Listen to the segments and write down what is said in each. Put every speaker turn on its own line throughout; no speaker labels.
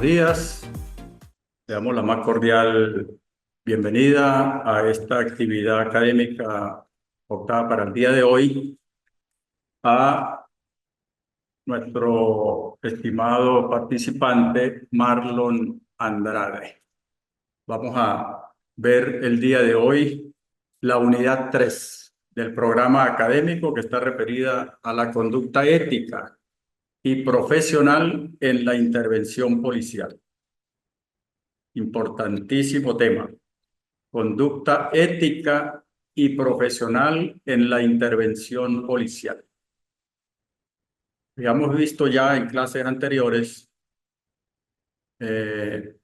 buenos días. Le damos la más cordial bienvenida a esta actividad académica optada para el día de hoy a nuestro estimado participante Marlon Andrade. Vamos a ver el día de hoy la unidad 3 del programa académico que está referida a la conducta ética y profesional en la intervención policial. Importantísimo tema. Conducta ética y profesional en la intervención policial. Habíamos visto ya en clases anteriores en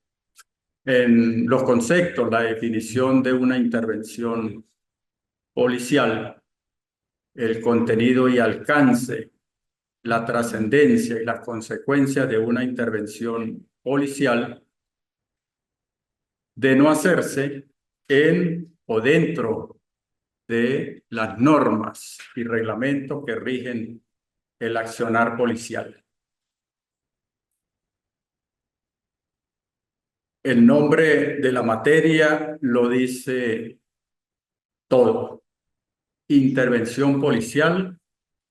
los conceptos, la definición de una intervención policial, el contenido y alcance, la trascendencia y las consecuencias de una intervención policial de no hacerse en o dentro de las normas y reglamentos que rigen el accionar policial. El nombre de la materia lo dice todo. Intervención policial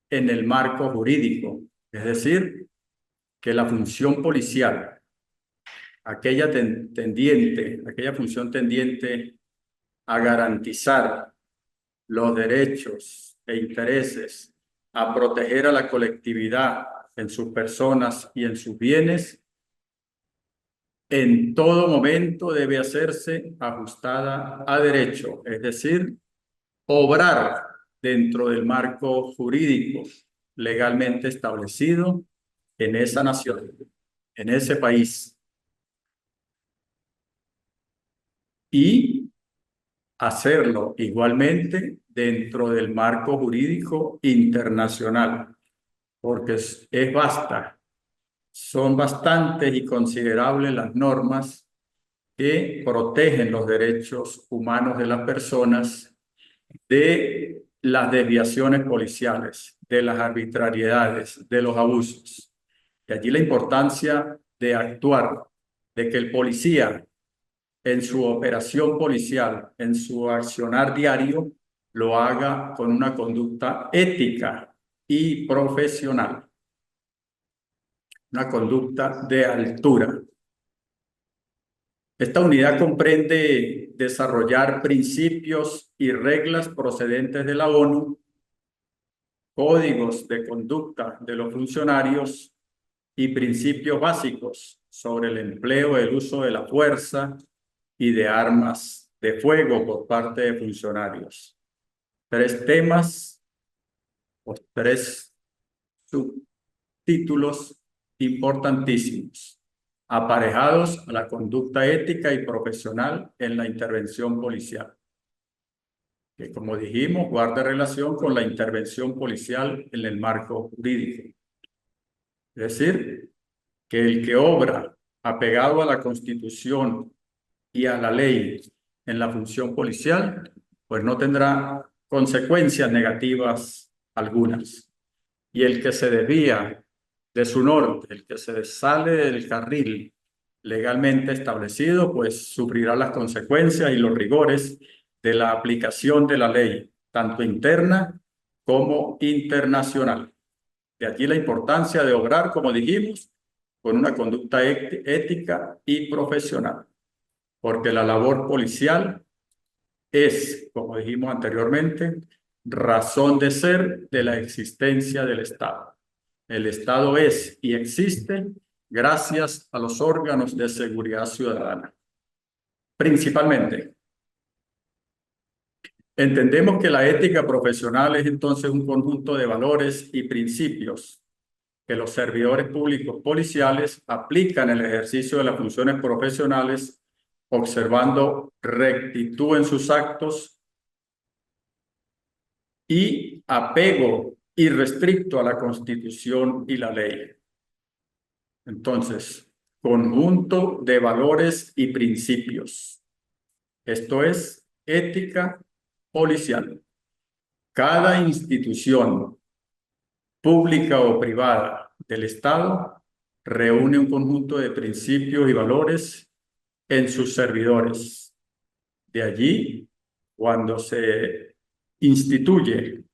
en el marco jurídico, es decir, que la función policial, aquella función tendiente a garantizar los derechos e intereses, a proteger a la colectividad en sus personas y en sus bienes, en todo momento debe hacerse ajustada a derecho, es decir, obrar dentro del marco jurídico legalmente establecido en esa nación, en ese país, y hacerlo igualmente dentro del marco jurídico internacional, porque es vasta. Son bastantes y considerables las normas que protegen los derechos humanos de las personas de las desviaciones policiales, de las arbitrariedades, de los abusos. Y allí la importancia de actuar, de que el policía en su operación policial, en su accionar diario, lo haga con una conducta ética y profesional. Una conducta de altura. Esta unidad comprende desarrollar principios y reglas procedentes de la ONU, códigos de conducta de los funcionarios y principios básicos sobre el empleo, el uso de la fuerza y de armas de fuego por parte de funcionarios. 3 temas o 3 subtítulos importantísimos, aparejados a la conducta ética y profesional en la intervención policial, que, como dijimos, guarda relación con la intervención policial en el marco jurídico. Es decir, que el que obra apegado a la Constitución y a la ley en la función policial, pues no tendrá consecuencias negativas algunas. Y el que se desvía de su norte, el que se sale del carril legalmente establecido, pues sufrirá las consecuencias y los rigores de la aplicación de la ley, tanto interna como internacional. De allí la importancia de obrar, como dijimos, con una conducta ética y profesional, porque la labor policial es, como dijimos anteriormente, razón de ser de la existencia del Estado. El Estado es y existe gracias a los órganos de seguridad ciudadana. Principalmente, entendemos que la ética profesional es entonces un conjunto de valores y principios que los servidores públicos policiales aplican en el ejercicio de las funciones profesionales, observando rectitud en sus actos y apego irrestricto a la Constitución y la ley. Entonces, conjunto de valores y principios. Esto es ética policial. Cada institución pública o privada del Estado reúne un conjunto de principios y valores en sus servidores. De allí, cuando se instituye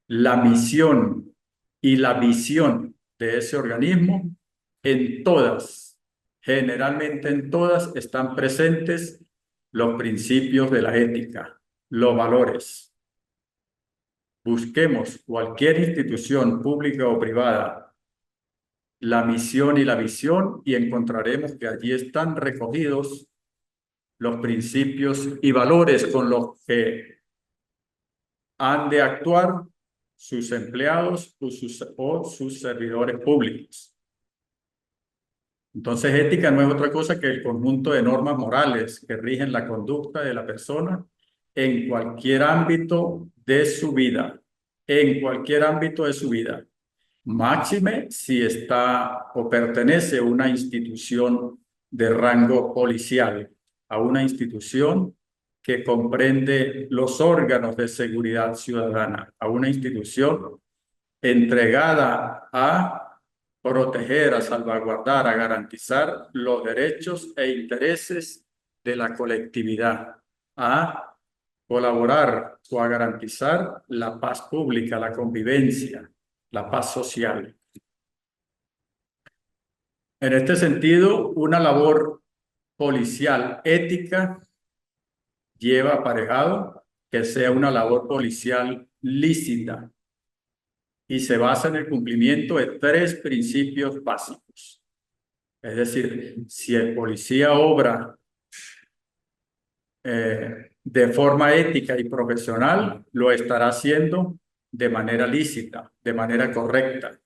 la misión y la visión de ese organismo, en todas, generalmente en todas, están presentes los principios de la ética, los valores. Busquemos cualquier institución pública o privada, la misión y la visión, y encontraremos que allí están recogidos los principios y valores con los que han de actuar sus empleados o sus servidores públicos. Entonces, ética no es otra cosa que el conjunto de normas morales que rigen la conducta de la persona en cualquier ámbito de su vida, en cualquier ámbito de su vida. Máxime si está o pertenece a una institución de rango policial, a una institución que comprende los órganos de seguridad ciudadana, a una institución entregada a proteger, a salvaguardar, a garantizar los derechos e intereses de la colectividad, a colaborar o a garantizar la paz pública, la convivencia, la paz social. En este sentido, una labor policial ética lleva aparejado que sea una labor policial lícita y se basa en el cumplimiento de 3 principios básicos. Es decir, si el policía obra de forma ética y profesional, lo estará haciendo de manera lícita, de manera correcta.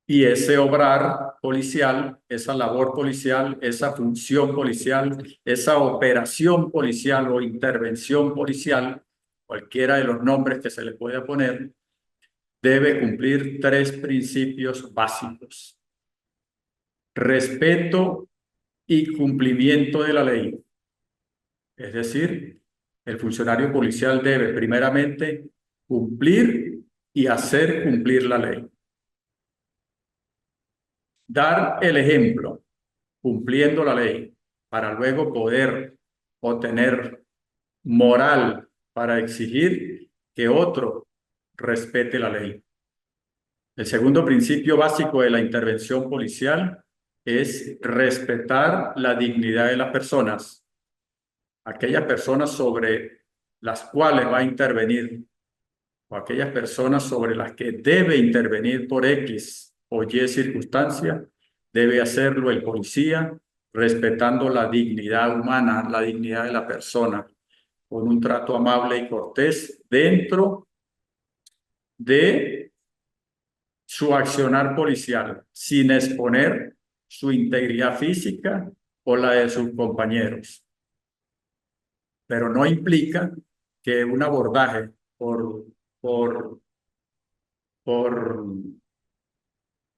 Y ese obrar policial, esa labor policial, esa función policial, esa operación policial o intervención policial, cualquiera de los nombres que se le pueda poner, debe cumplir 3 principios básicos: respeto y cumplimiento de la ley. Es decir, el funcionario policial debe primeramente cumplir y hacer cumplir la ley. Dar el ejemplo, cumpliendo la ley, para luego poder obtener moral para exigir que otro respete la ley. El segundo principio básico de la intervención policial es respetar la dignidad de las personas. Aquellas personas sobre las cuales va a intervenir o aquellas personas sobre las que debe intervenir por X o Y circunstancia, debe hacerlo el policía respetando la dignidad humana, la dignidad de la persona, con un trato amable y cortés dentro de su accionar policial, sin exponer su integridad física o la de sus compañeros. Pero no implica que un abordaje por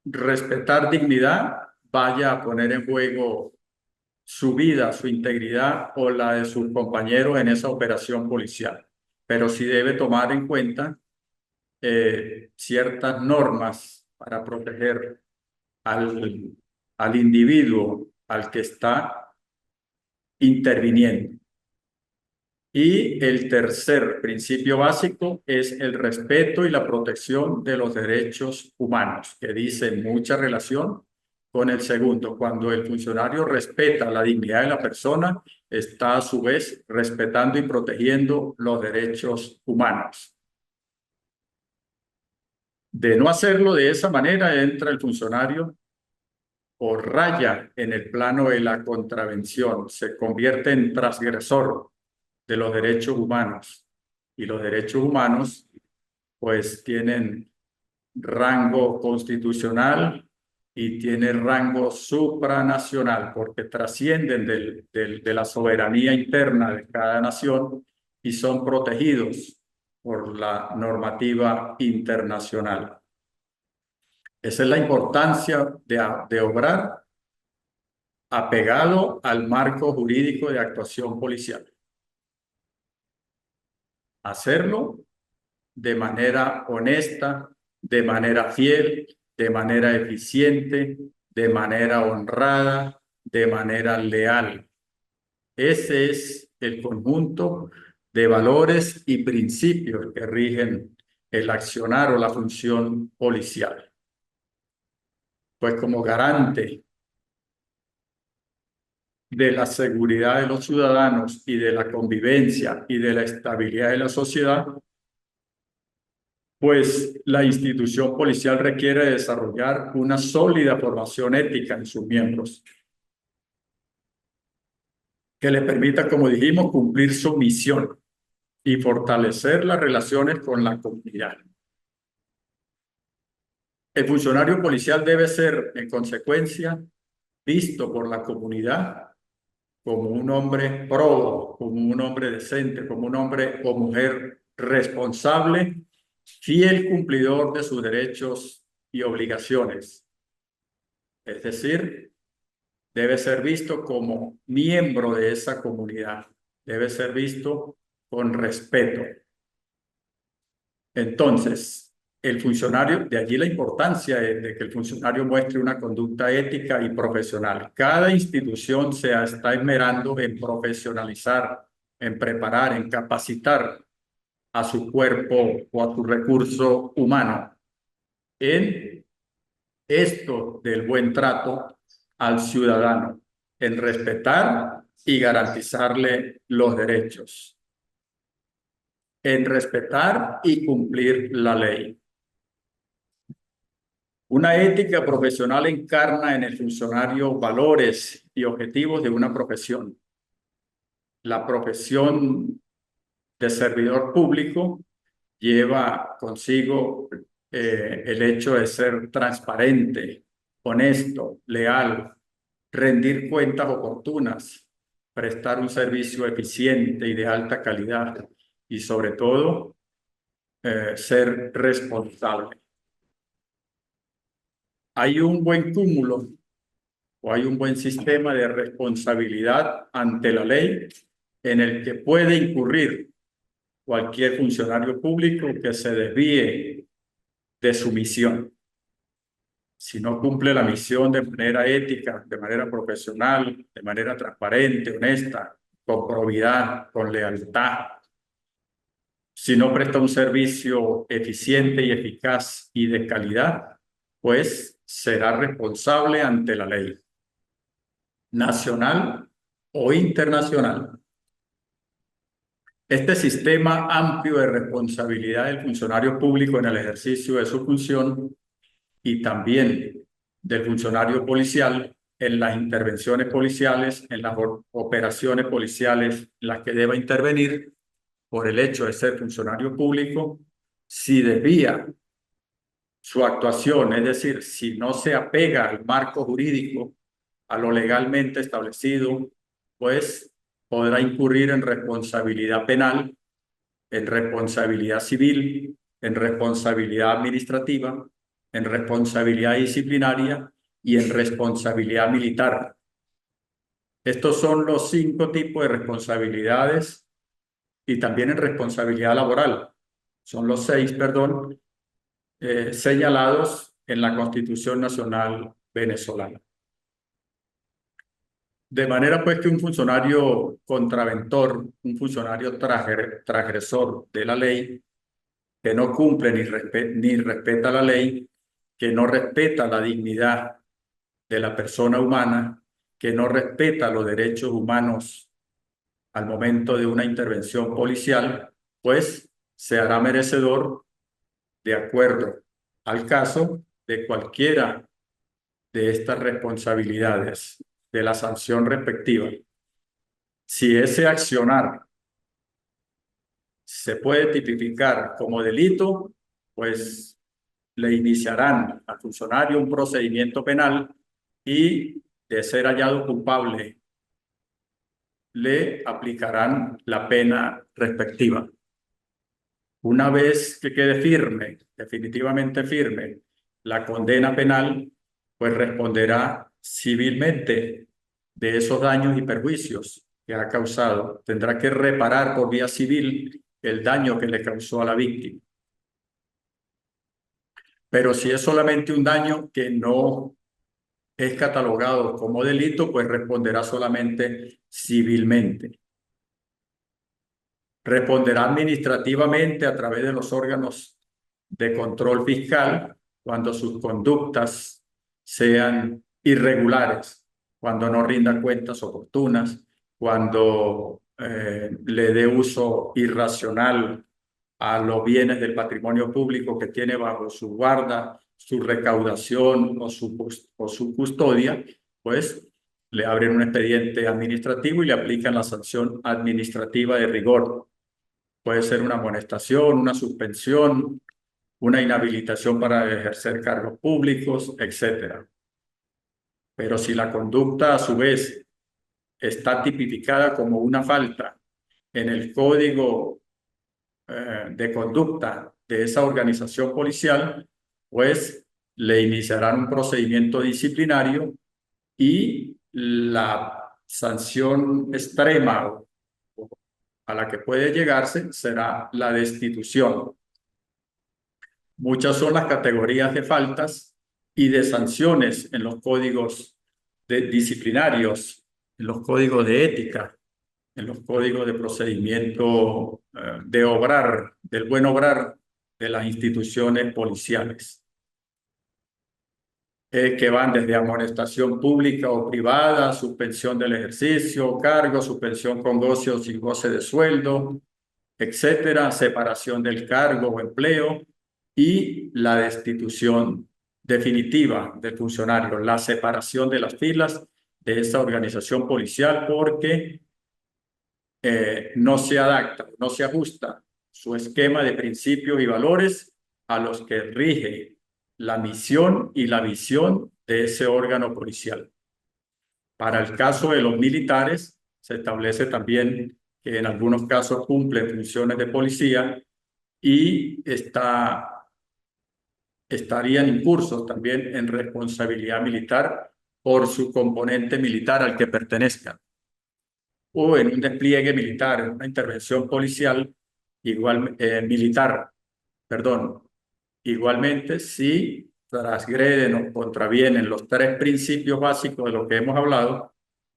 respetar dignidad vaya a poner en juego su vida, su integridad o la de sus compañeros en esa operación policial. Pero sí debe tomar en cuenta ciertas normas para proteger al individuo al que está interviniendo. Y el tercer principio básico es el respeto y la protección de los derechos humanos, que dice mucha relación con el segundo. Cuando el funcionario respeta la dignidad de la persona, está a su vez respetando y protegiendo los derechos humanos. De no hacerlo de esa manera, entra el funcionario o raya en el plano de la contravención, se convierte en transgresor de los derechos humanos. Y los derechos humanos, pues, tienen rango constitucional y tienen rango supranacional, porque trascienden de la soberanía interna de cada nación y son protegidos por la normativa internacional. Esa es la importancia de obrar apegado al marco jurídico de actuación policial. Hacerlo de manera honesta, de manera fiel, de manera eficiente, de manera honrada, de manera leal. Ese es el conjunto de valores y principios que rigen el accionar o la función policial. Pues como garante de la seguridad de los ciudadanos y de la convivencia y de la estabilidad de la sociedad, pues la institución policial requiere desarrollar una sólida formación ética en sus miembros, que le permita, como dijimos, cumplir su misión y fortalecer las relaciones con la comunidad. El funcionario policial debe ser, en consecuencia, visto por la comunidad como un hombre próbo, como un hombre decente, como un hombre o mujer responsable, fiel cumplidor de sus derechos y obligaciones. Es decir, debe ser visto como miembro de esa comunidad, debe ser visto con respeto. Entonces, el funcionario, de allí la importancia de que el funcionario muestre una conducta ética y profesional. Cada institución se está esmerando en profesionalizar, en preparar, en capacitar a su cuerpo o a su recurso humano en esto del buen trato al ciudadano, en respetar y garantizarle los derechos, en respetar y cumplir la ley. Una ética profesional encarna en el funcionario valores y objetivos de una profesión. La profesión de servidor público lleva consigo el hecho de ser transparente, honesto, leal, rendir cuentas oportunas, prestar un servicio eficiente y de alta calidad y sobre todo ser responsable. Hay un buen cúmulo o hay un buen sistema de responsabilidad ante la ley en el que puede incurrir cualquier funcionario público que se desvíe de su misión. Si no cumple la misión de manera ética, de manera profesional, de manera transparente, honesta, con probidad, con lealtad, si no presta un servicio eficiente y eficaz y de calidad, pues será responsable ante la ley nacional o internacional. Este sistema amplio de responsabilidad del funcionario público en el ejercicio de su función y también del funcionario policial en las intervenciones policiales, en las operaciones policiales, las que deba intervenir por el hecho de ser funcionario público, si desvía su actuación, es decir, si no se apega al marco jurídico, a lo legalmente establecido, pues podrá incurrir en responsabilidad penal, en responsabilidad civil, en responsabilidad administrativa, en responsabilidad disciplinaria y en responsabilidad militar. Estos son los 5 tipos de responsabilidades y también en responsabilidad laboral. Son los 6, perdón, señalados en la Constitución Nacional Venezolana. De manera pues que un funcionario contraventor, un funcionario transgresor de la ley, que no cumple ni respeta la ley, que no respeta la dignidad de la persona humana, que no respeta los derechos humanos al momento de una intervención policial, pues se hará merecedor, de acuerdo al caso, de cualquiera de estas responsabilidades, de la sanción respectiva. Si ese accionar se puede tipificar como delito, pues le iniciarán al funcionario un procedimiento penal y, de ser hallado culpable, le aplicarán la pena respectiva. Una vez que quede firme, definitivamente firme, la condena penal, pues responderá civilmente de esos daños y perjuicios que ha causado. Tendrá que reparar por vía civil el daño que le causó a la víctima. Pero si es solamente un daño que no es catalogado como delito, pues responderá solamente civilmente. Responderá administrativamente a través de los órganos de control fiscal cuando sus conductas sean irregulares, cuando no rinda cuentas oportunas, cuando le dé uso irracional a los bienes del patrimonio público que tiene bajo su guarda, su recaudación o su custodia, pues le abren un expediente administrativo y le aplican la sanción administrativa de rigor. Puede ser una amonestación, una suspensión, una inhabilitación para ejercer cargos públicos, etc. Pero si la conducta a su vez está tipificada como una falta en el código de conducta de esa organización policial, pues le iniciarán un procedimiento disciplinario y la sanción extrema a la que puede llegarse será la destitución. Muchas son las categorías de faltas y de sanciones en los códigos disciplinarios, en los códigos de ética, en los códigos de procedimiento de obrar, del buen obrar de las instituciones policiales, que van desde amonestación pública o privada, suspensión del ejercicio, cargo, suspensión con goce o sin goce de sueldo, etcétera, separación del cargo o empleo y la destitución definitiva del funcionario, la separación de las filas de esa organización policial porque no se adapta, no se ajusta su esquema de principios y valores a los que rige la misión y la visión de ese órgano policial. Para el caso de los militares, se establece también que en algunos casos cumplen funciones de policía y estarían incursos también en responsabilidad militar por su componente militar al que pertenezcan, o en un despliegue militar, en una intervención policial militar, perdón. Igualmente, si transgreden o contravienen los tres principios básicos de lo que hemos hablado,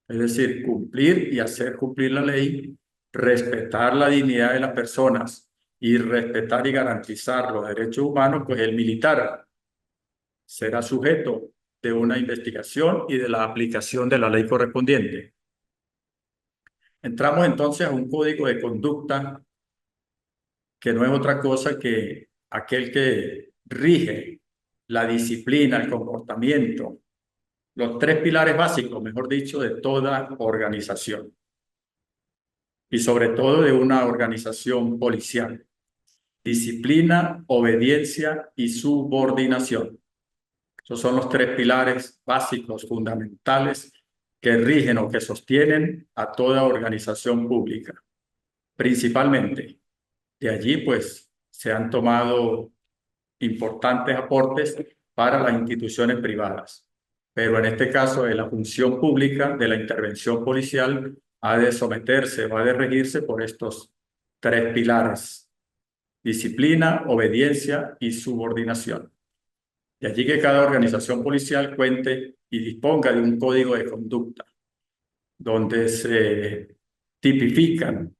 es decir, cumplir y hacer cumplir la ley, respetar la dignidad de las personas y respetar y garantizar los derechos humanos, pues el militar será sujeto de una investigación y de la aplicación de la ley correspondiente. Entramos entonces a un código de conducta que no es otra cosa que aquel que rige la disciplina, el comportamiento, los tres pilares básicos, mejor dicho, de toda organización y sobre todo de una organización policial. Disciplina, obediencia y subordinación. Esos son los tres pilares básicos, fundamentales, que rigen o que sostienen a toda organización pública. Principalmente, de allí pues se han tomado importantes aportes para las instituciones privadas. Pero en este caso de la función pública, de la intervención policial, ha de someterse o ha de regirse por estos tres pilares: disciplina, obediencia y subordinación. De allí que cada organización policial cuente y disponga de un código de conducta donde se tipifican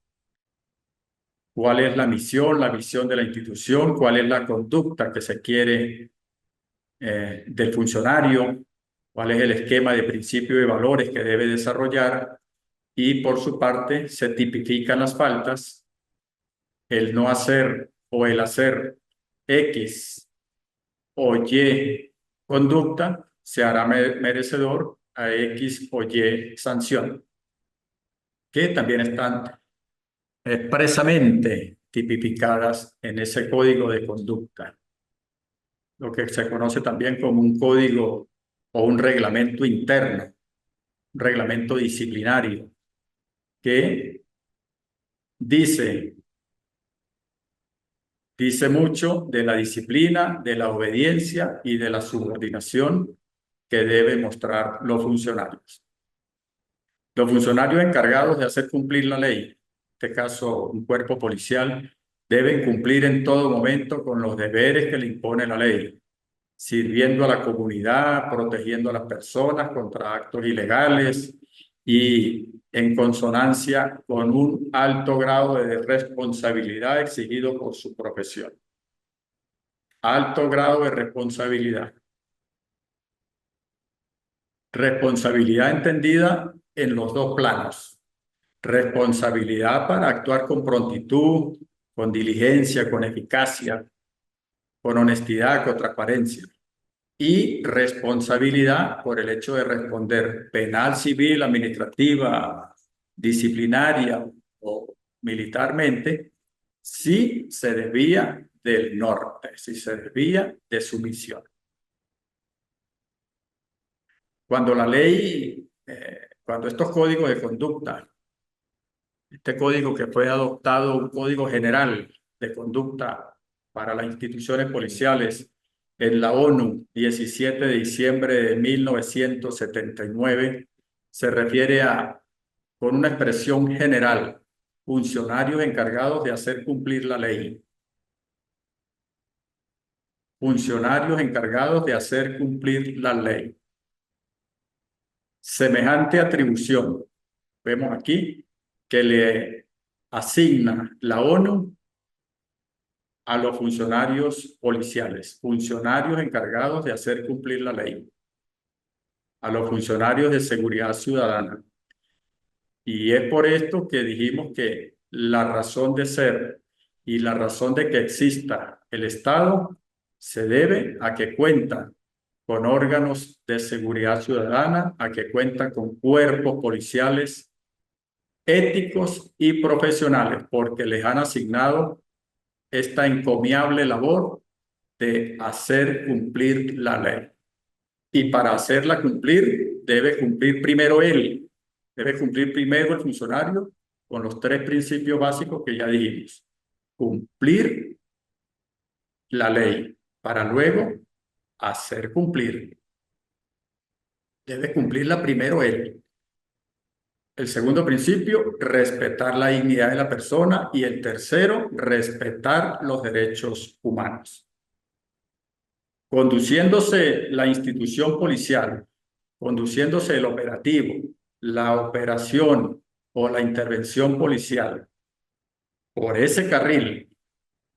cuál es la misión, la visión de la institución, cuál es la conducta que se quiere del funcionario, cuál es el esquema de principios y valores que debe desarrollar, y por su parte se tipifican las faltas, el no hacer o el hacer X o Y conducta se hará merecedor a X o Y sanción, que también están expresamente tipificadas en ese código de conducta, lo que se conoce también como un código o un reglamento interno, un reglamento disciplinario, que dice mucho de la disciplina, de la obediencia y de la subordinación que deben mostrar los funcionarios. Los funcionarios encargados de hacer cumplir la ley, en este caso un cuerpo policial, deben cumplir en todo momento con los deberes que le impone la ley. sirviendo a la comunidad, protegiendo a las personas contra actos ilegales y en consonancia con un alto grado de responsabilidad exigido por su profesión. Alto grado de responsabilidad. Responsabilidad entendida en los dos planos. Responsabilidad para actuar con prontitud, con diligencia, con eficacia, con honestidad, con transparencia. Y responsabilidad por el hecho de responder penal, civil, administrativa, disciplinaria o militarmente, si se desvía del norte, si se desvía de su misión. Cuando la ley, cuando estos códigos de conducta, este código que fue adoptado, un código general de conducta para las instituciones policiales en la ONU, 17 de diciembre de 1979, se refiere a, con una expresión general, funcionarios encargados de hacer cumplir la ley. Funcionarios encargados de hacer cumplir la ley. Semejante atribución, vemos aquí, que le asigna la ONU a los funcionarios policiales, funcionarios encargados de hacer cumplir la ley, a los funcionarios de seguridad ciudadana. Y es por esto que dijimos que la razón de ser y la razón de que exista el Estado se debe a que cuenta con órganos de seguridad ciudadana, a que cuenta con cuerpos policiales éticos y profesionales, porque les han asignado esta encomiable labor de hacer cumplir la ley. Y para hacerla cumplir, debe cumplir primero él, debe cumplir primero el funcionario con los tres principios básicos que ya dijimos. Cumplir la ley para luego hacer cumplir. Debe cumplirla primero él. El segundo principio, respetar la dignidad de la persona. Y el tercero, respetar los derechos humanos. Conduciéndose la institución policial, conduciéndose el operativo, la operación o la intervención policial por ese carril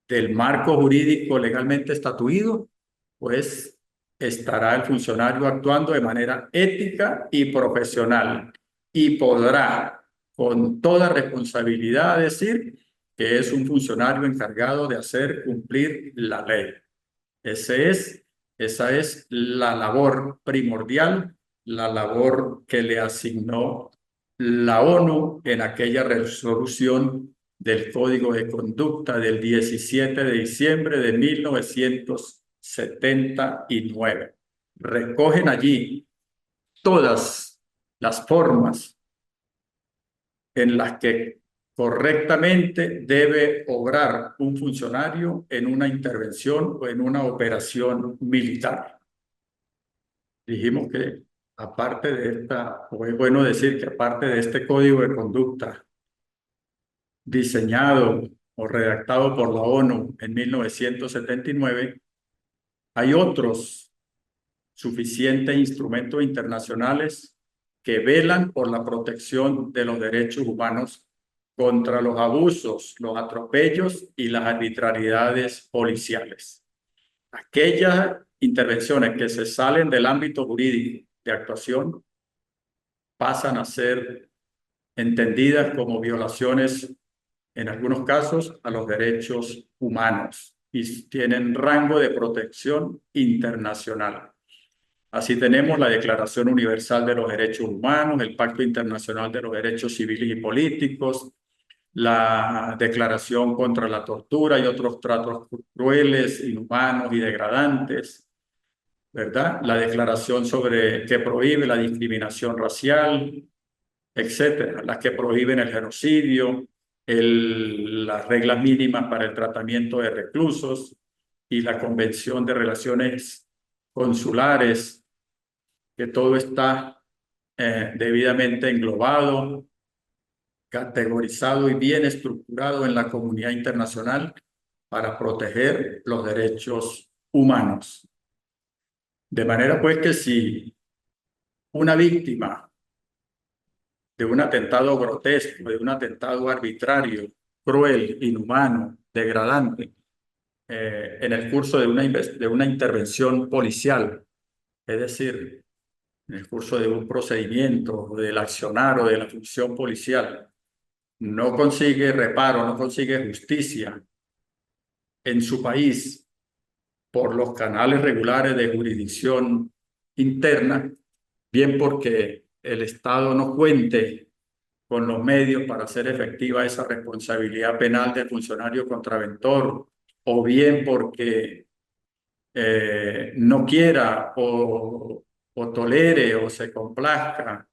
del marco jurídico legalmente estatuido, pues estará el funcionario actuando de manera ética y profesional y podrá con toda responsabilidad decir que es un funcionario encargado de hacer cumplir la ley. Esa es la labor primordial, la labor que le asignó la ONU en aquella resolución del Código de Conducta del 17 de diciembre de 1979. Recogen allí todas las formas en las que correctamente debe obrar un funcionario en una intervención o en una operación militar. Dijimos que aparte de esta, o es bueno decir que aparte de este código de conducta diseñado o redactado por la ONU en 1979, hay otros suficientes instrumentos internacionales que velan por la protección de los derechos humanos contra los abusos, los atropellos y las arbitrariedades policiales. Aquellas intervenciones que se salen del ámbito jurídico de actuación pasan a ser entendidas como violaciones, en algunos casos, a los derechos humanos y tienen rango de protección internacional. Así tenemos la Declaración Universal de los Derechos Humanos, el Pacto Internacional de los Derechos Civiles y Políticos, la Declaración contra la Tortura y otros tratos crueles, inhumanos y degradantes, ¿verdad? La Declaración sobre que prohíbe la discriminación racial, etcétera, las que prohíben el genocidio, las reglas mínimas para el tratamiento de reclusos y la Convención de Relaciones Consulares, que todo está debidamente englobado, categorizado y bien estructurado en la comunidad internacional para proteger los derechos humanos. De manera pues que si una víctima de un atentado grotesco, de un atentado arbitrario, cruel, inhumano, degradante, en el curso de una intervención policial, es decir, en el curso de un procedimiento, del accionar o de la función policial, no consigue reparo, no consigue justicia en su país por los canales regulares de jurisdicción interna, bien porque el Estado no cuente con los medios para hacer efectiva esa responsabilidad penal del funcionario contraventor, o bien porque no quiera o tolere o se complazca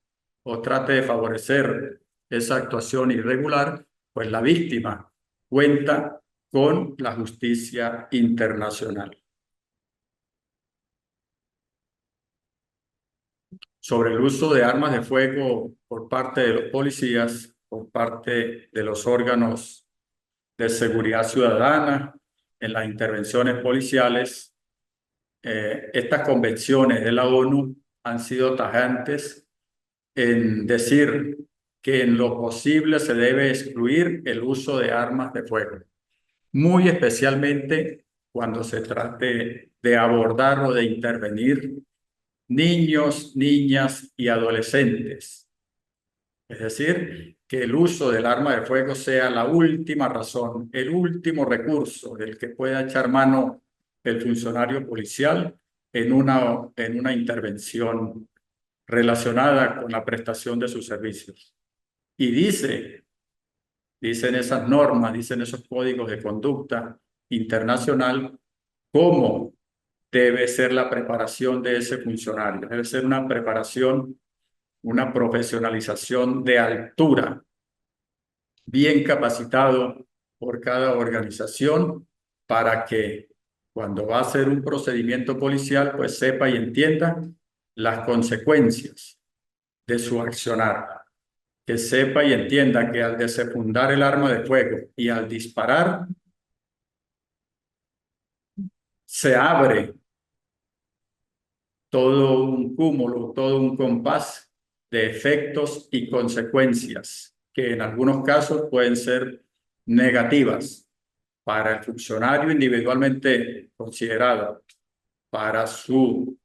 o trate de favorecer esa actuación irregular, pues la víctima cuenta con la justicia internacional. Sobre el uso de armas de fuego por parte de los policías, por parte de los órganos de seguridad ciudadana, en las intervenciones policiales, estas convenciones de la ONU han sido tajantes en decir que en lo posible se debe excluir el uso de armas de fuego, muy especialmente cuando se trate de abordar o de intervenir niños, niñas y adolescentes. Es decir, que el uso del arma de fuego sea la última razón, el último recurso del que pueda echar mano el funcionario policial en una intervención relacionada con la prestación de sus servicios. Y dicen esas normas, dicen esos códigos de conducta internacional, cómo debe ser la preparación de ese funcionario. Debe ser una preparación, una profesionalización de altura, bien capacitado por cada organización para que cuando va a hacer un procedimiento policial, pues sepa y entienda las consecuencias de su accionar, que sepa y entienda que al desenfundar el arma de fuego y al disparar, se abre todo un cúmulo, todo un compás de efectos y consecuencias que en algunos casos pueden ser negativas para el funcionario individualmente considerado, para su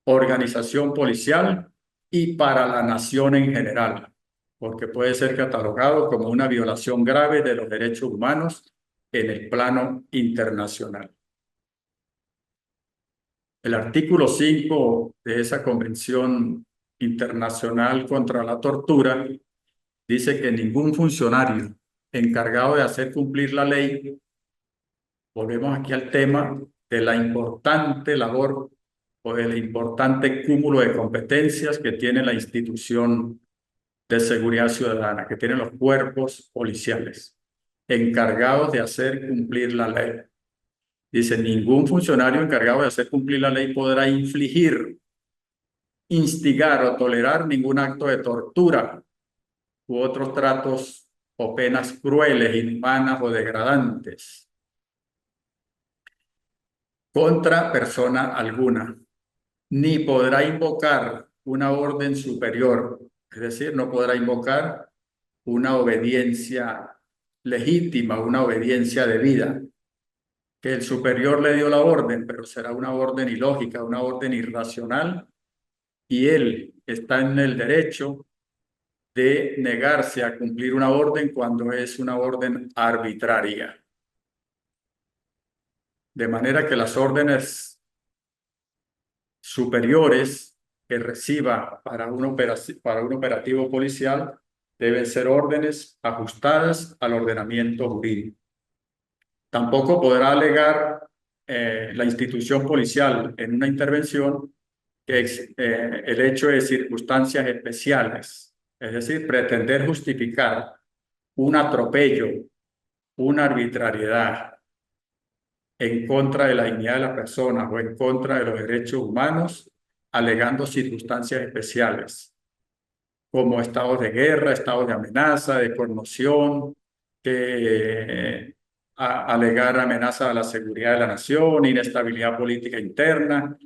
organización policial y para la nación en general, porque puede ser catalogado como una violación grave de los derechos humanos en el plano internacional. El artículo 5 de esa Convención Internacional contra la Tortura dice que ningún funcionario encargado de hacer cumplir la ley, volvemos aquí al tema de la importante labor o del importante cúmulo de competencias que tiene la institución de seguridad ciudadana, que tienen los cuerpos policiales, encargados de hacer cumplir la ley. Dice, ningún funcionario encargado de hacer cumplir la ley podrá infligir, instigar o tolerar ningún acto de tortura u otros tratos o penas crueles, inhumanas o degradantes contra persona alguna, ni podrá invocar una orden superior, es decir, no podrá invocar una obediencia legítima, una obediencia debida, que el superior le dio la orden, pero será una orden ilógica, una orden irracional, y él está en el derecho de negarse a cumplir una orden cuando es una orden arbitraria. De manera que las órdenes superiores que reciba para un operativo policial deben ser órdenes ajustadas al ordenamiento jurídico. Tampoco podrá alegar la institución policial en una intervención que el hecho de circunstancias especiales, es decir, pretender justificar un atropello, una arbitrariedad en contra de la dignidad de las personas o en contra de los derechos humanos, alegando circunstancias especiales, como estados de guerra, estados de amenaza, de conmoción, alegar amenaza a la seguridad de la nación, inestabilidad política interna,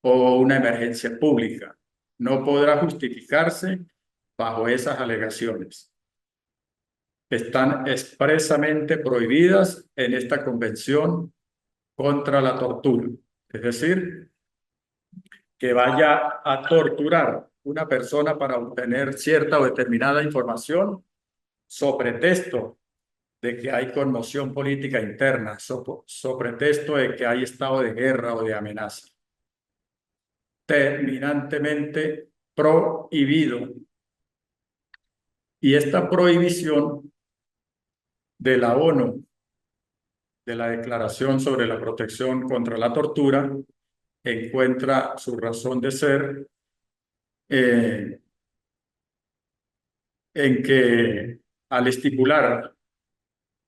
o una emergencia pública. No podrá justificarse bajo esas alegaciones. Están expresamente prohibidas en esta Convención contra la Tortura. Es decir, que vaya a torturar una persona para obtener cierta o determinada información sobre pretexto de que hay conmoción política interna, sobre pretexto de que hay estado de guerra o de amenaza. Terminantemente prohibido. Y esta prohibición de la ONU, de la Declaración sobre la Protección contra la Tortura, encuentra su razón de ser en que al estipular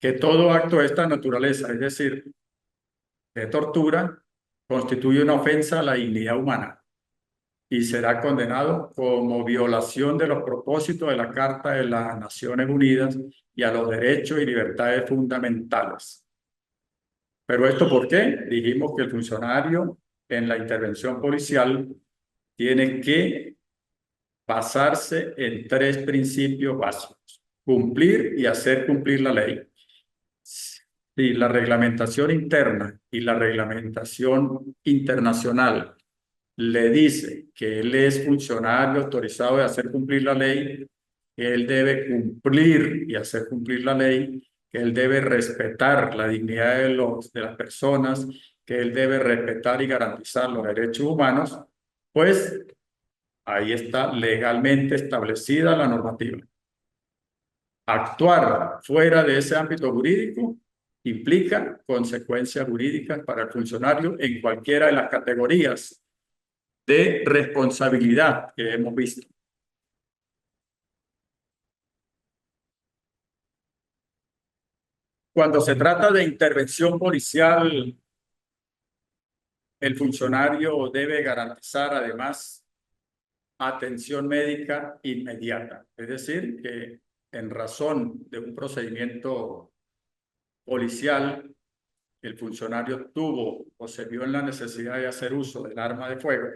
que todo acto de esta naturaleza, es decir, de tortura, constituye una ofensa a la dignidad humana y será condenado como violación de los propósitos de la Carta de las Naciones Unidas y a los derechos y libertades fundamentales. ¿Pero esto por qué? Dijimos que el funcionario en la intervención policial tiene que basarse en 3 principios básicos: cumplir y hacer cumplir la ley. Si la reglamentación interna y la reglamentación internacional le dice que él es funcionario autorizado de hacer cumplir la ley, que él debe cumplir y hacer cumplir la ley, que él debe respetar la dignidad de las personas, que él debe respetar y garantizar los derechos humanos, pues ahí está legalmente establecida la normativa. Actuar fuera de ese ámbito jurídico implica consecuencias jurídicas para el funcionario en cualquiera de las categorías de responsabilidad que hemos visto. Cuando se trata de intervención policial, el funcionario debe garantizar además atención médica inmediata. Es decir, que en razón de un procedimiento policial, el funcionario tuvo o se vio en la necesidad de hacer uso del arma de fuego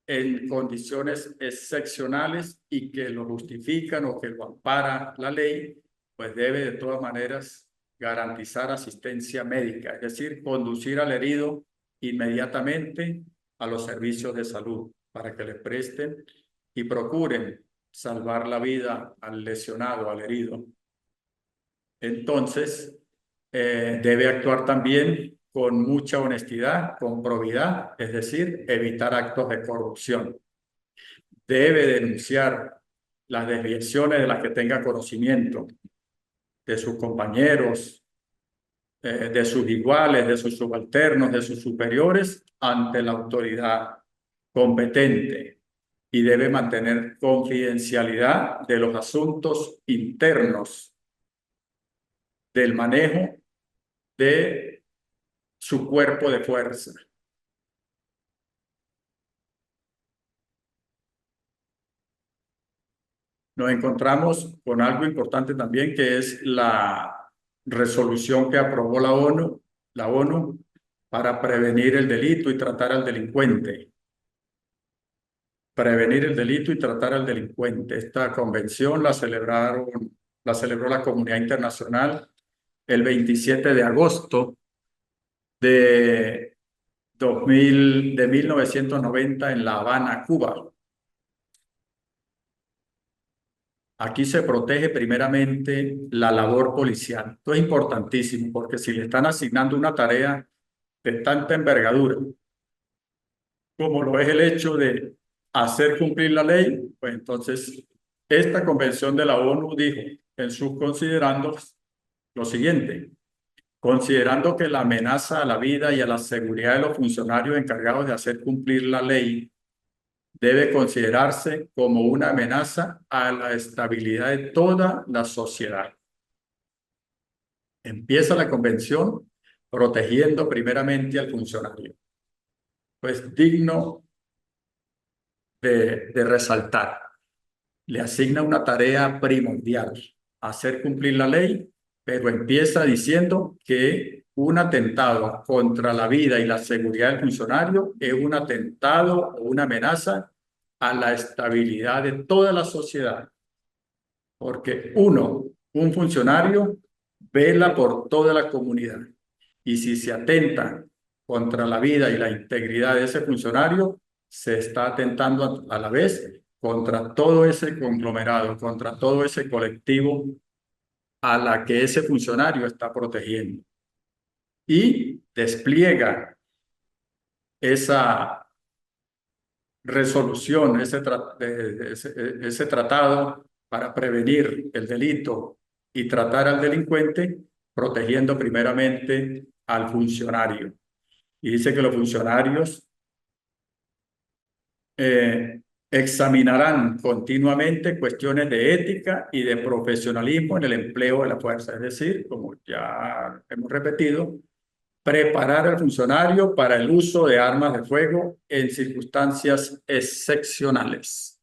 en condiciones excepcionales y que lo justifican o que lo ampara la ley, pues debe de todas maneras garantizar asistencia médica, es decir, conducir al herido inmediatamente a los servicios de salud para que le presten y procuren salvar la vida al lesionado, al herido. Entonces, debe actuar también con mucha honestidad, con probidad, es decir, evitar actos de corrupción. Debe denunciar las desviaciones de las que tenga conocimiento de sus compañeros, de sus iguales, de sus subalternos, de sus superiores ante la autoridad competente y debe mantener confidencialidad de los asuntos internos del manejo de su cuerpo de fuerza. Nos encontramos con algo importante también, que es la resolución que aprobó la ONU para prevenir el delito y tratar al delincuente. Prevenir el delito y tratar al delincuente. Esta convención la celebró la comunidad internacional el 27 de agosto de 1990 en La Habana, Cuba. Aquí se protege primeramente la labor policial. Esto es importantísimo porque si le están asignando una tarea de tanta envergadura como lo es el hecho de hacer cumplir la ley, pues entonces esta convención de la ONU dijo en sus considerandos lo siguiente: considerando que la amenaza a la vida y a la seguridad de los funcionarios encargados de hacer cumplir la ley debe considerarse como una amenaza a la estabilidad de toda la sociedad. Empieza la convención protegiendo primeramente al funcionario. Pues digno de resaltar. Le asigna una tarea primordial: hacer cumplir la ley, pero empieza diciendo que un atentado contra la vida y la seguridad del funcionario es un atentado o una amenaza a la estabilidad de toda la sociedad. Porque un funcionario vela por toda la comunidad. Y si se atenta contra la vida y la integridad de ese funcionario, se está atentando a la vez contra todo ese conglomerado, contra todo ese colectivo a la que ese funcionario está protegiendo. Y despliega esa resolución, ese tratado para prevenir el delito y tratar al delincuente, protegiendo primeramente al funcionario. Y dice que los funcionarios examinarán continuamente cuestiones de ética y de profesionalismo en el empleo de la fuerza. Es decir, como ya hemos repetido, preparar al funcionario para el uso de armas de fuego en circunstancias excepcionales.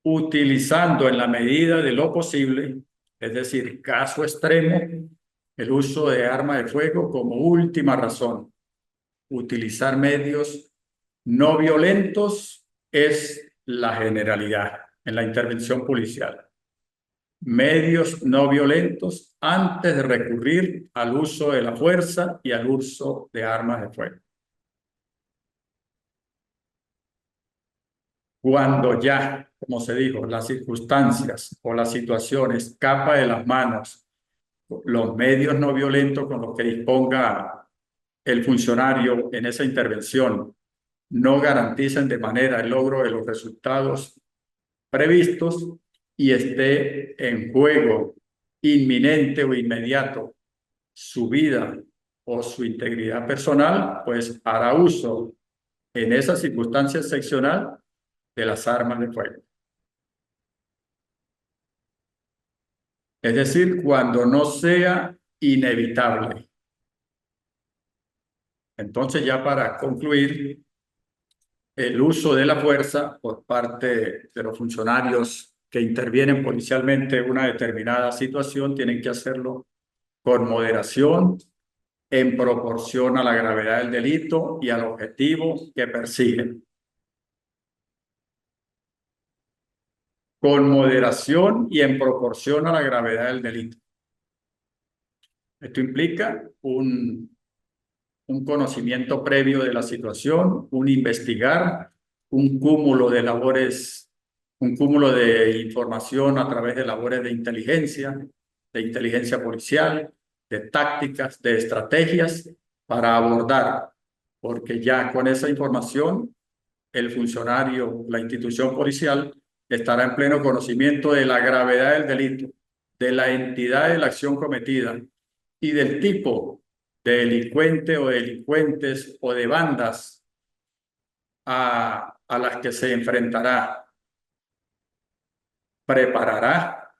Utilizando en la medida de lo posible, es decir, caso extremo, el uso de armas de fuego como última razón. Utilizar medios no violentos es la generalidad en la intervención policial. Medios no violentos antes de recurrir al uso de la fuerza y al uso de armas de fuego. Cuando ya, como se dijo, las circunstancias o la situación escapa de las manos, los medios no violentos con los que disponga el funcionario en esa intervención no garantizan de manera el logro de los resultados previstos y esté en juego inminente o inmediato su vida o su integridad personal, pues hará uso en esa circunstancia excepcional de las armas de fuego. Es decir, cuando no sea inevitable. Entonces, ya para concluir, el uso de la fuerza por parte de los funcionarios que intervienen policialmente en una determinada situación tienen que hacerlo con moderación, en proporción a la gravedad del delito y al objetivo que persiguen. Con moderación y en proporción a la gravedad del delito. Esto implica un conocimiento previo de la situación, un investigar, un cúmulo de labores, un cúmulo de información a través de labores de inteligencia policial, de tácticas, de estrategias para abordar, porque ya con esa información el funcionario, la institución policial, estará en pleno conocimiento de la gravedad del delito, de la entidad de la acción cometida y del tipo de delincuente o delincuentes o de bandas a las que se enfrentará. Preparará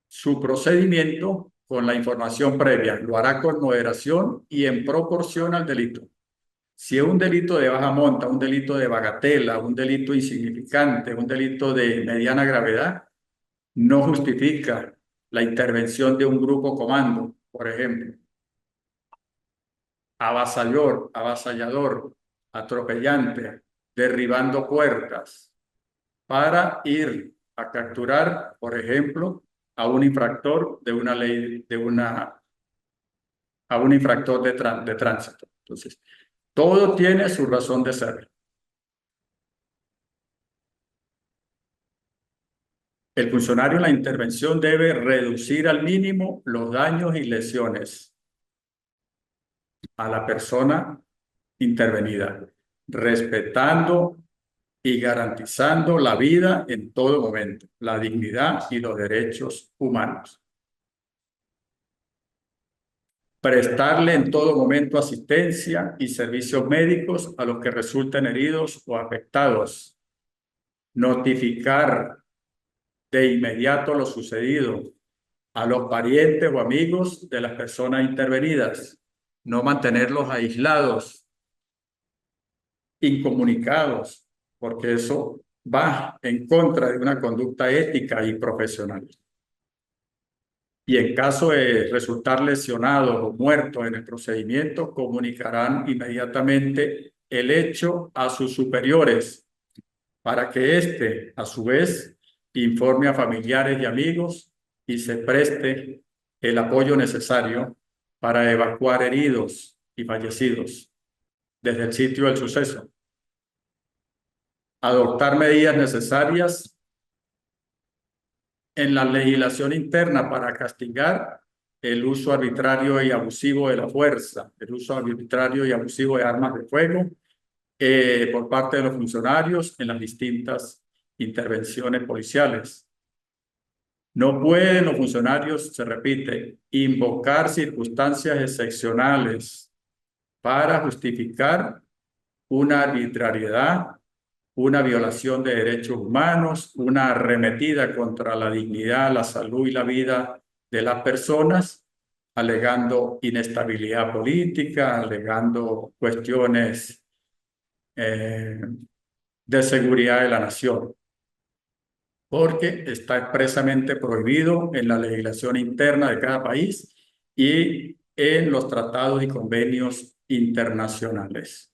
su procedimiento con la información previa. Lo hará con moderación y en proporción al delito. Si es un delito de baja monta, un delito de bagatela, un delito insignificante, un delito de mediana gravedad, no justifica la intervención de un grupo comando, por ejemplo. Avasallador, atropellante, derribando puertas, para ir a capturar, por ejemplo, a un infractor de una ley, a un infractor de tránsito. Entonces, todo tiene su razón de ser. El funcionario en la intervención debe reducir al mínimo los daños y lesiones a la persona intervenida, respetando y garantizando la vida en todo momento, la dignidad y los derechos humanos. Prestarle en todo momento asistencia y servicios médicos a los que resulten heridos o afectados. Notificar de inmediato lo sucedido a los parientes o amigos de las personas intervenidas. No mantenerlos aislados, incomunicados, porque eso va en contra de una conducta ética y profesional. Y en caso de resultar lesionados o muertos en el procedimiento, comunicarán inmediatamente el hecho a sus superiores para que éste, a su vez, informe a familiares y amigos y se preste el apoyo necesario para evacuar heridos y fallecidos desde el sitio del suceso. Adoptar medidas necesarias en la legislación interna para castigar el uso arbitrario y abusivo de la fuerza, el uso arbitrario y abusivo de armas de fuego por parte de los funcionarios en las distintas intervenciones policiales. No pueden los funcionarios, se repite, invocar circunstancias excepcionales para justificar una arbitrariedad, una violación de derechos humanos, una arremetida contra la dignidad, la salud y la vida de las personas, alegando inestabilidad política, alegando cuestiones de seguridad de la nación, porque está expresamente prohibido en la legislación interna de cada país y en los tratados y convenios internacionales.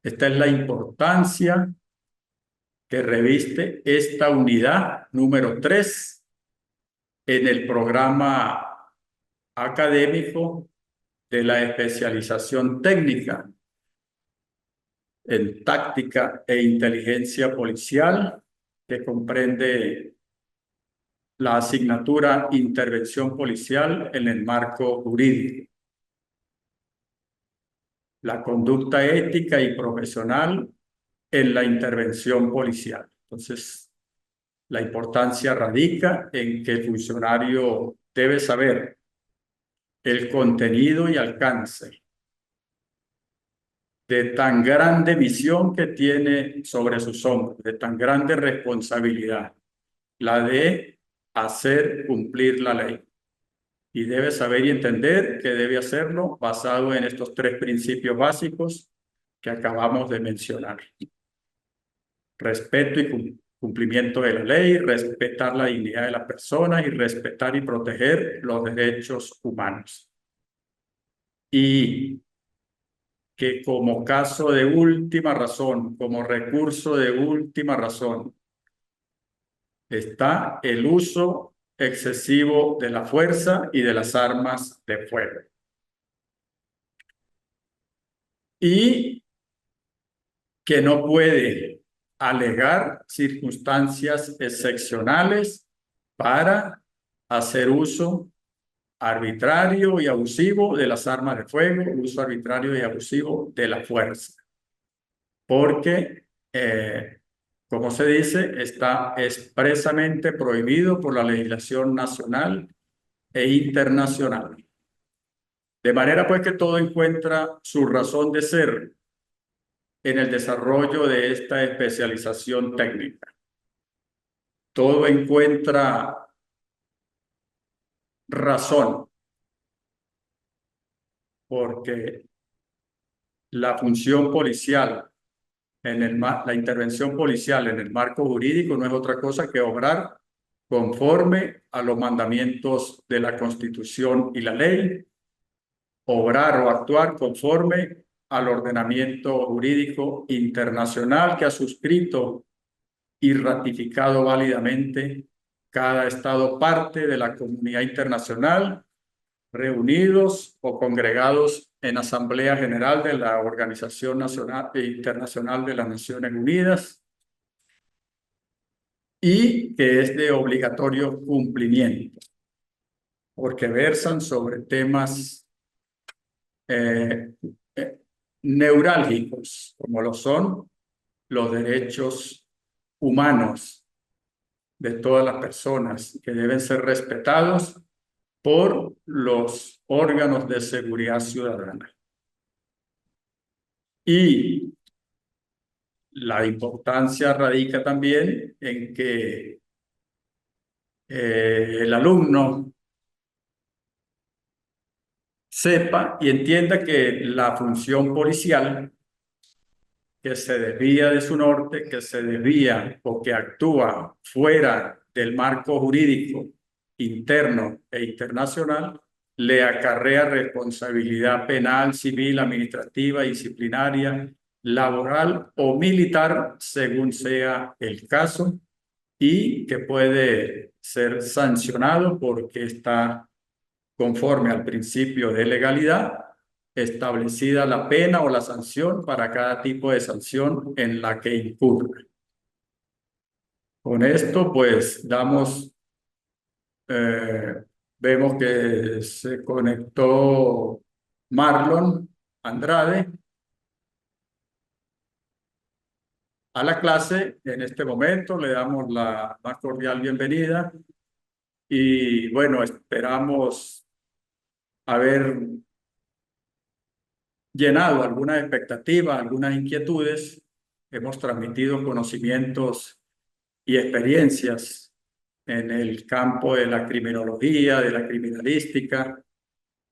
Esta es la importancia que reviste esta unidad número 3 en el programa académico de la especialización técnica en táctica e inteligencia policial, que comprende la asignatura Intervención Policial en el marco jurídico, la conducta ética y profesional en la intervención policial. Entonces, la importancia radica en que el funcionario debe saber el contenido y alcance de tan grande misión que tiene sobre sus hombros, de tan grande responsabilidad, la de hacer cumplir la ley. Y debe saber y entender que debe hacerlo basado en estos 3 principios básicos que acabamos de mencionar. Respeto y cumplimiento de la ley, respetar la dignidad de la persona y respetar y proteger los derechos humanos. Y que como caso de última razón, como recurso de última razón, está el uso excesivo de la fuerza y de las armas de fuego. Y que no puede alegar circunstancias excepcionales para hacer uso arbitrario y abusivo de las armas de fuego, uso arbitrario y abusivo de la fuerza. Porque, como se dice, está expresamente prohibido por la legislación nacional e internacional. De manera pues que todo encuentra su razón de ser en el desarrollo de esta especialización técnica. Todo encuentra razón, porque la función policial, la intervención policial en el marco jurídico no es otra cosa que obrar conforme a los mandamientos de la Constitución y la ley, obrar o actuar conforme al ordenamiento jurídico internacional que ha suscrito y ratificado válidamente cada Estado parte de la comunidad internacional, reunidos o congregados en Asamblea General de la Organización Nacional e Internacional de las Naciones Unidas, y que es de obligatorio cumplimiento, porque versan sobre temas neurálgicos, como lo son los derechos humanos de todas las personas, que deben ser respetados por los órganos de seguridad ciudadana. Y la importancia radica también en que el alumno sepa y entienda que la función policial que se desvía de su norte, que se desvía o que actúa fuera del marco jurídico interno e internacional, le acarrea responsabilidad penal, civil, administrativa, disciplinaria, laboral o militar, según sea el caso, y que puede ser sancionado porque está conforme al principio de legalidad, establecida la pena o la sanción para cada tipo de sanción en la que incurre. Con esto, pues, vemos que se conectó Marlon Andrade a la clase. En este momento le damos la más cordial bienvenida y bueno, esperamos haber llenado algunas expectativas, algunas inquietudes. Hemos transmitido conocimientos y experiencias en el campo de la criminología, de la criminalística,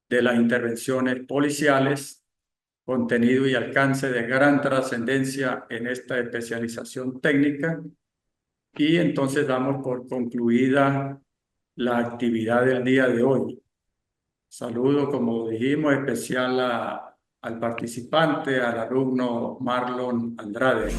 de las intervenciones policiales, contenido y alcance de gran trascendencia en esta especialización técnica. Y entonces damos por concluida la actividad del día de hoy. Saludo, como dijimos, especial al participante, al alumno Marlon Andrade.